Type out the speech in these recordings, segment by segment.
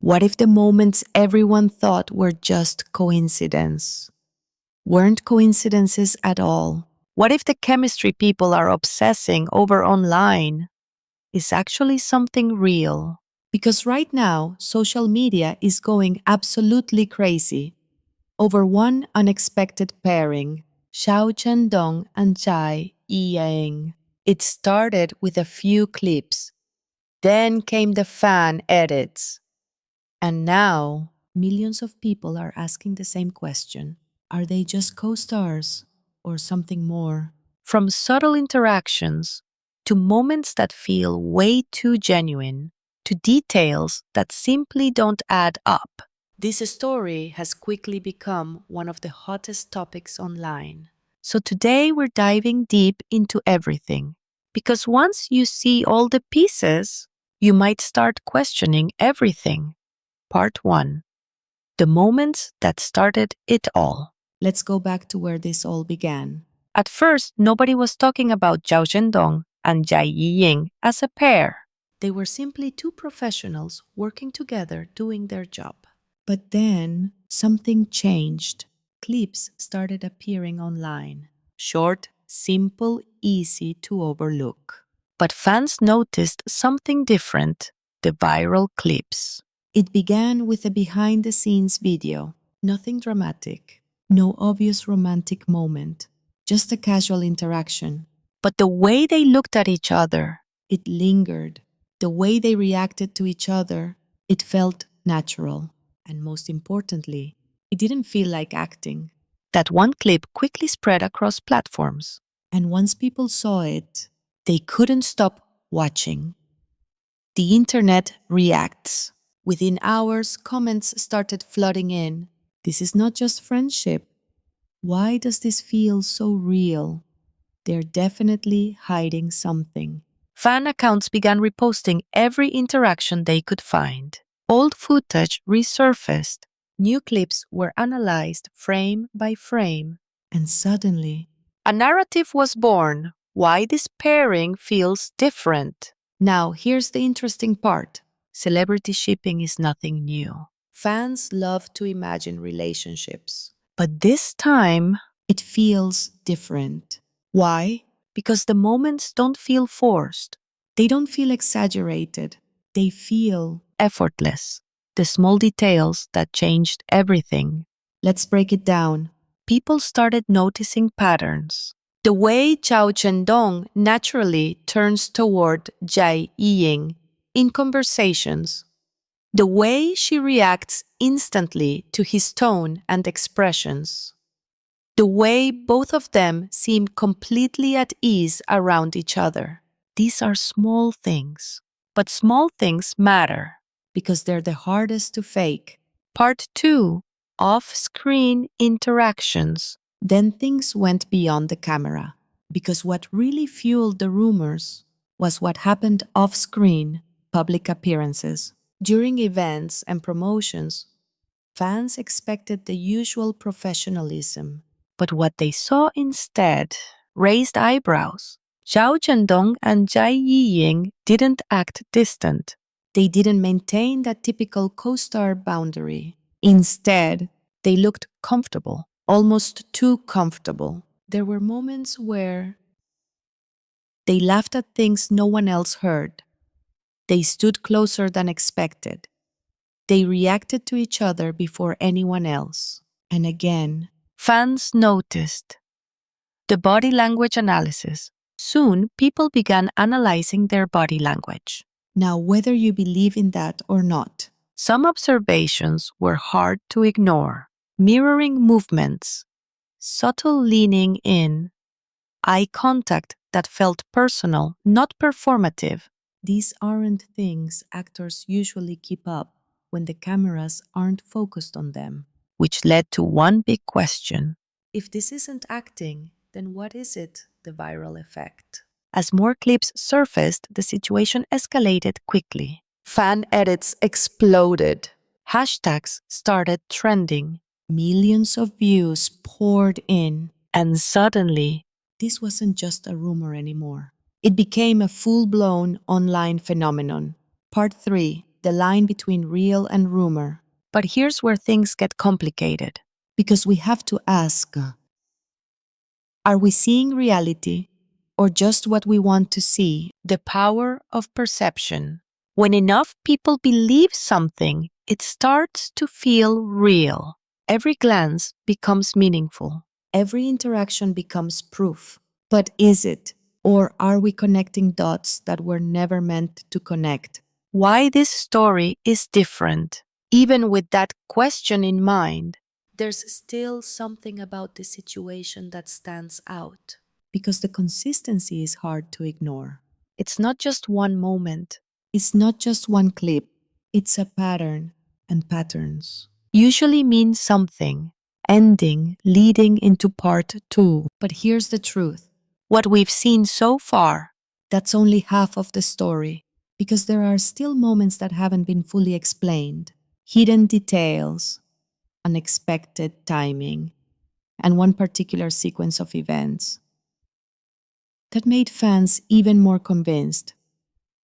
What if the moments everyone thought were just coincidence weren't coincidences at all? What if the chemistry people are obsessing over online is actually something real? Because right now, social media is going absolutely crazy over one unexpected pairing, Zhao Zhendong and Zhai Yiying. It started with a few clips. Then came the fan edits. And now, millions of people are asking the same question. Are they just co-stars or something more? From subtle interactions to moments that feel way too genuine to details that simply don't add up, this story has quickly become one of the hottest topics online. So today we're diving deep into everything. Because once you see all the pieces, you might start questioning everything. Part 1. The moments that started it all. Let's go back to where this all began. At first, nobody was talking about Zhao Zhendong and Zhai Yiying as a pair. They were simply two professionals working together doing their job. But then something changed. Clips started appearing online. Short, simple, easy to overlook. But fans noticed something different: the viral clips. It began with a behind-the-scenes video. Nothing dramatic. No obvious romantic moment. Just a casual interaction. But the way they looked at each other, it lingered. The way they reacted to each other, it felt natural. And most importantly, it didn't feel like acting. That one clip quickly spread across platforms. And once people saw it, they couldn't stop watching. The internet reacts. Within hours, comments started flooding in. This is not just friendship. Why does this feel so real? They're definitely hiding something. Fan accounts began reposting every interaction they could find. Old footage resurfaced. New clips were analyzed frame by frame. And suddenly, a narrative was born. Why this pairing feels different. Now, here's the interesting part. Celebrity shipping is nothing new. Fans love to imagine relationships. But this time, it feels different. Why? Because the moments don't feel forced. They don't feel exaggerated. They feel effortless. The small details that changed everything. Let's break it down. People started noticing patterns. The way Zhao Zhendong naturally turns toward Zhai Yiying in conversations. The way she reacts instantly to his tone and expressions. The way both of them seem completely at ease around each other. These are small things, but small things matter because they're the hardest to fake. Part 2. Off-screen interactions. Then things went beyond the camera because what really fueled the rumors was what happened off-screen, public appearances. During events and promotions, fans expected the usual professionalism. But what they saw instead raised eyebrows. Zhao Zhendong and Zhai Yiying didn't act distant. They didn't maintain that typical co-star boundary. Instead, they looked comfortable, almost too comfortable. There were moments where they laughed at things no one else heard. They stood closer than expected. They reacted to each other before anyone else. And again, fans noticed the body language analysis. Soon, people began analyzing their body language. Now, whether you believe in that or not, some observations were hard to ignore. Mirroring movements, subtle leaning in, eye contact that felt personal, not performative. These aren't things actors usually keep up when the cameras aren't focused on them. Which led to one big question. If this isn't acting, then what is it? The viral effect. As more clips surfaced, the situation escalated quickly. Fan edits exploded. Hashtags started trending. Millions of views poured in. And suddenly, this wasn't just a rumor anymore. It became a full-blown online phenomenon. Part 3. the line between real and rumor. But here's where things get complicated. Because we have to ask, are we seeing reality or just what we want to see? The power of perception. When enough people believe something, it starts to feel real. Every glance becomes meaningful. Every interaction becomes proof. But is it? Or are we connecting dots that were never meant to connect? Why this story is different. Even with that question in mind, there's still something about the situation that stands out. Because the consistency is hard to ignore. It's not just one moment. It's not just one clip. It's a pattern, and patterns usually mean something, ending, leading into part two. But here's the truth. What we've seen so far, that's only half of the story. Because there are still moments that haven't been fully explained. Hidden details, unexpected timing, and one particular sequence of events that made fans even more convinced.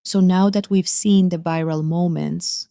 So now that we've seen the viral moments,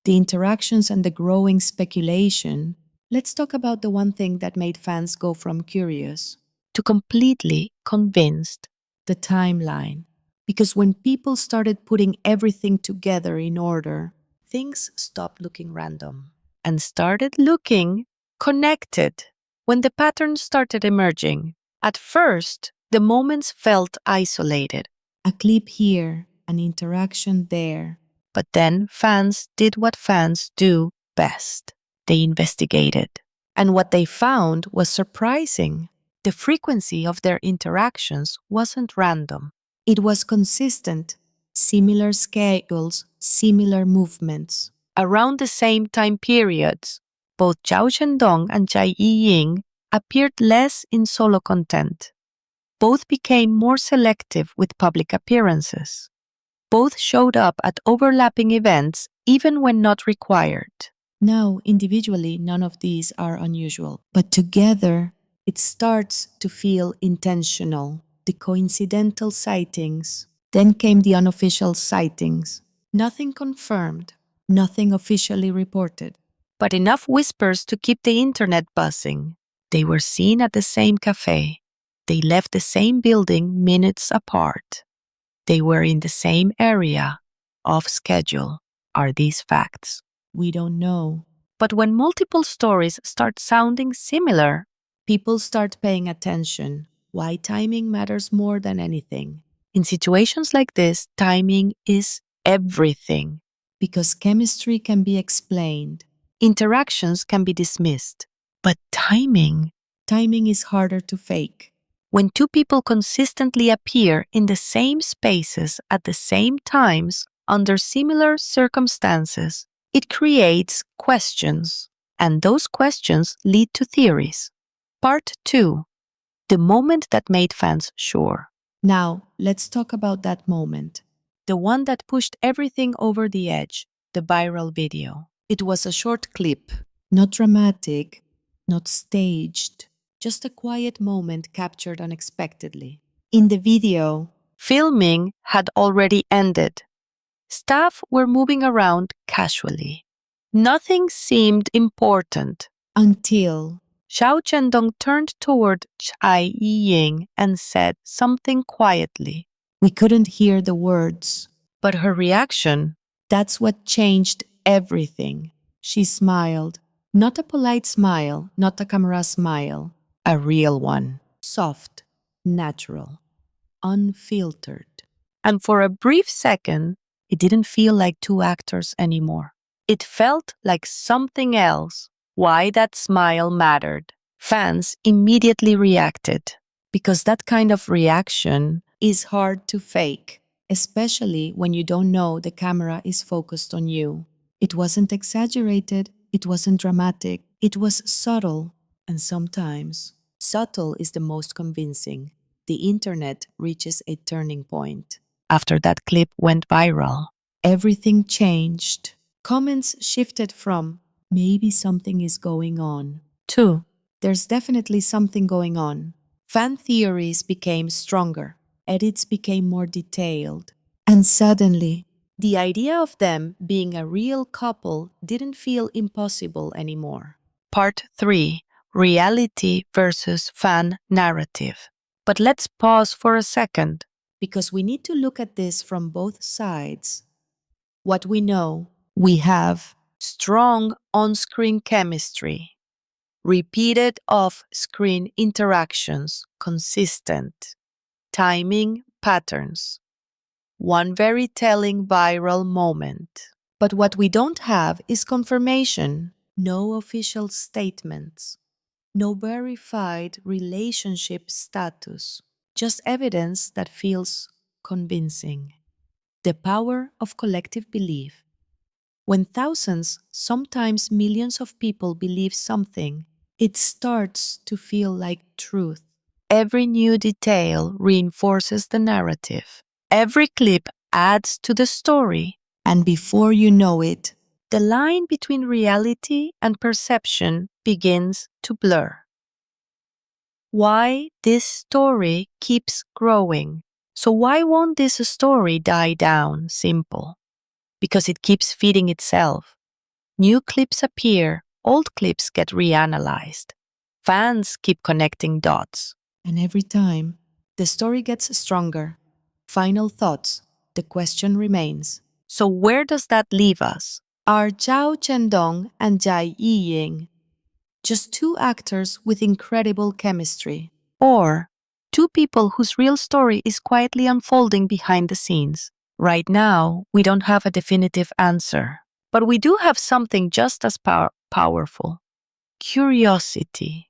the interactions and the growing speculation, let's talk about the one thing that made fans go from curious to completely convinced: the timeline. Because when people started putting everything together in order, things stopped looking random and started looking connected. When the patterns started emerging, at first, the moments felt isolated. A clip here, an interaction there. But then fans did what fans do best. They investigated. And what they found was surprising. The frequency of their interactions wasn't random. It was consistent. Similar schedules, similar movements. Around the same time periods, both Zhao Zhendong and Zhai Yiying appeared less in solo content. Both became more selective with public appearances. Both showed up at overlapping events even when not required. Now, individually, none of these are unusual. But together, it starts to feel intentional. The coincidental sightings. Then came the unofficial sightings. Nothing confirmed, nothing officially reported. But enough whispers to keep the internet buzzing. They were seen at the same cafe. They left the same building minutes apart. They were in the same area, off schedule. Are these facts? We don't know. But when multiple stories start sounding similar, people start paying attention. Why timing matters more than anything. In situations like this, timing is everything. Because chemistry can be explained. Interactions can be dismissed. But timing is harder to fake. When two people consistently appear in the same spaces at the same times under similar circumstances, it creates questions, and those questions lead to theories. Part 2. The moment that made fans sure. Now, let's talk about that moment. The one that pushed everything over the edge, the viral video. It was a short clip, not dramatic, not staged. Just a quiet moment captured unexpectedly. In the video, filming had already ended. Staff were moving around casually. Nothing seemed important until Zhao Zhendong turned toward Zhai Yiying and said something quietly. We couldn't hear the words, but her reaction, that's what changed everything. She smiled. Not a polite smile, not a camera smile. A real one. Soft, natural, unfiltered. And for a brief second, it didn't feel like two actors anymore. It felt like something else. Why that smile mattered. Fans immediately reacted. Because that kind of reaction is hard to fake, especially when you don't know the camera is focused on you. It wasn't exaggerated, it wasn't dramatic, it was subtle. And sometimes, subtle is the most convincing. The internet reaches a turning point. After that clip went viral, everything changed. Comments shifted from, maybe something is going on, to, there's definitely something going on. Fan theories became stronger. Edits became more detailed. And suddenly, The idea of them being a real couple didn't feel impossible anymore. Part 3: Reality versus fan narrative. But let's pause for a second, because we need to look at this from both sides. What we know: we have strong on-screen chemistry, repeated off-screen interactions, consistent timing patterns, one very telling viral moment. But what we don't have is confirmation. No official statements, no verified relationship status, just evidence that feels convincing. The power of collective belief. When thousands, sometimes millions of people believe something, it starts to feel like truth. Every new detail reinforces the narrative. Every clip adds to the story. And before you know it, the line between reality and perception begins to blur. Why this story keeps growing? So why won't this story die down? Simple. Because it keeps feeding itself. New clips appear, old clips get reanalyzed. Fans keep connecting dots. And every time, the story gets stronger. Final thoughts. The question remains. So where does that leave us? Are Zhao Zhendong and Zhai Yiying just two actors with incredible chemistry? Or two people whose real story is quietly unfolding behind the scenes? Right now, we don't have a definitive answer. But we do have something just as powerful: curiosity.